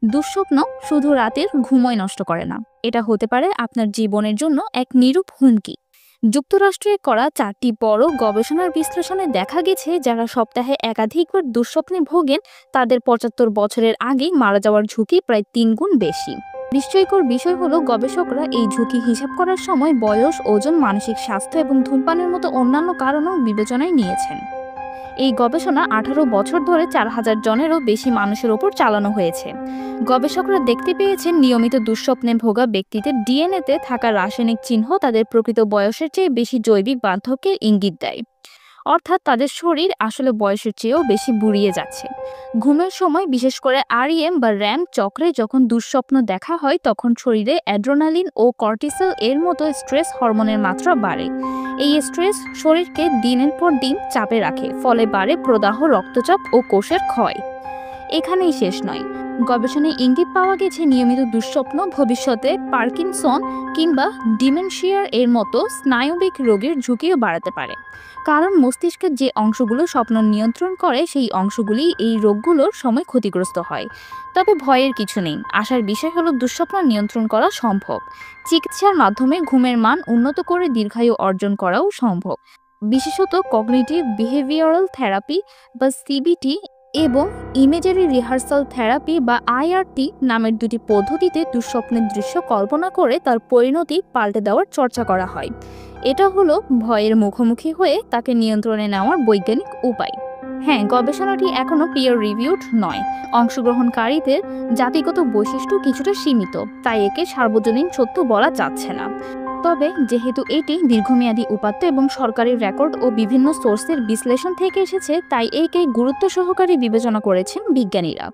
দুঃস্বপ্ন শুধু রাতের ঘুমই নষ্ট করে না, এটা হতে পারে আপনার জীবনের জন্য এক নিরূপ হুমকি। যুক্তরাষ্ট্রে করা 4টি বড় গবেষণার বিশ্লেষণে দেখা গেছে, যারা সপ্তাহে একাধিকবার দুঃস্বপ্নে ভোগেন তাদের 75 বছরের আগেই মারা যাওয়ার ঝুঁকি প্রায় 3 গুণ বেশি। বিস্ময়কর বিষয় হলো, গবেষকরা এই ঝুঁকি হিসাব করার সময় বয়স, ওজন, মানসিক স্বাস্থ্য এবং ধূমপানের মতো অন্যান্য কারণও বিবেচনায় নিয়েছেন। এই গবেষণা 18 বছর ধরে 4000 জনেরও বেশি মানুষের ওপর চালানো হয়েছে। গবেষকরা দেখতে পেয়েছেন, নিয়মিত দুঃস্বপ্নে ভোগা ব্যক্তিদের ডিএনএতে থাকা রাসায়নিক চিহ্ন তাদের প্রকৃত বয়সের চেয়ে বেশি জৈবিক বার্ধক্যের ইঙ্গিত দেয়। অর্থাৎ তাদের শরীর আসলে বয়সের চেয়েও বেশি বুড়িয়ে যাচ্ছে। ঘুমের সময়, বিশেষ করে আরইএম বা র্যাম চক্রে যখন দুঃস্বপ্ন দেখা হয়, তখন শরীরে অ্যাড্রেনালিন ও কর্টিসল এর মতো স্ট্রেস হরমোনের মাত্রা বাড়ে। এই স্ট্রেস শরীরকে দিনের পর দিন চাপে রাখে, ফলে বাড়ে প্রদাহ, রক্তচাপ ও কোষের ক্ষয়। এখানেই শেষ নয়, গবেষণায় ইঙ্গিত পাওয়া গেছে নিয়মিত দুঃস্বপ্ন ভবিষ্যতে পার্কিনসন কিংবা ডিমেনশিয়ার এর মতো স্নায়বিক রোগের ঝুঁকিও বাড়াতে পারে। কারণ মস্তিষ্কের যে অংশগুলো স্বপ্ন নিয়ন্ত্রণ করে, সেই অংশগুলি এই রোগগুলোর সময় ক্ষতিগ্রস্ত হয়। তবে ভয়ের কিছু নেই, আশার বিষয় হলো দুঃস্বপ্ন নিয়ন্ত্রণ করা সম্ভব। চিকিৎসার মাধ্যমে ঘুমের মান উন্নত করে দীর্ঘায়ু অর্জন করাও সম্ভব। বিশেষত কগনিটিভ বিহেভিয়ারাল থেরাপি বা সিবিটি এবং ইমেজারি রিহার্সাল থেরাপি বা আইআরটি নামের দুটি পদ্ধতিতে দুঃস্বপ্নের দৃশ্য কল্পনা করে তার পরিণতি পাল্টে দেওয়ার চর্চা করা হয়। এটা হলো ভয়ের মুখোমুখি হয়ে তাকে নিয়ন্ত্রণে নেওয়ার বৈজ্ঞানিক উপায়। হ্যাঁ, গবেষণাটি এখনো পিয়ার রিভিউড নয়। অংশগ্রহণকারীদের জাতিগত বৈশিষ্ট্য কিছুটা সীমিত, তাই একে সার্বজনীন সত্য বলা যাচ্ছে না। তবে যেহেতু এটি দীর্ঘমেয়াদী উপাত্ত এবং সরকারি রেকর্ড ও বিভিন্ন সোর্সের বিশ্লেষণ থেকে এসেছে, তাই একে গুরুত্ব সহকারে বিবেচনা করেছেন বিজ্ঞানীরা।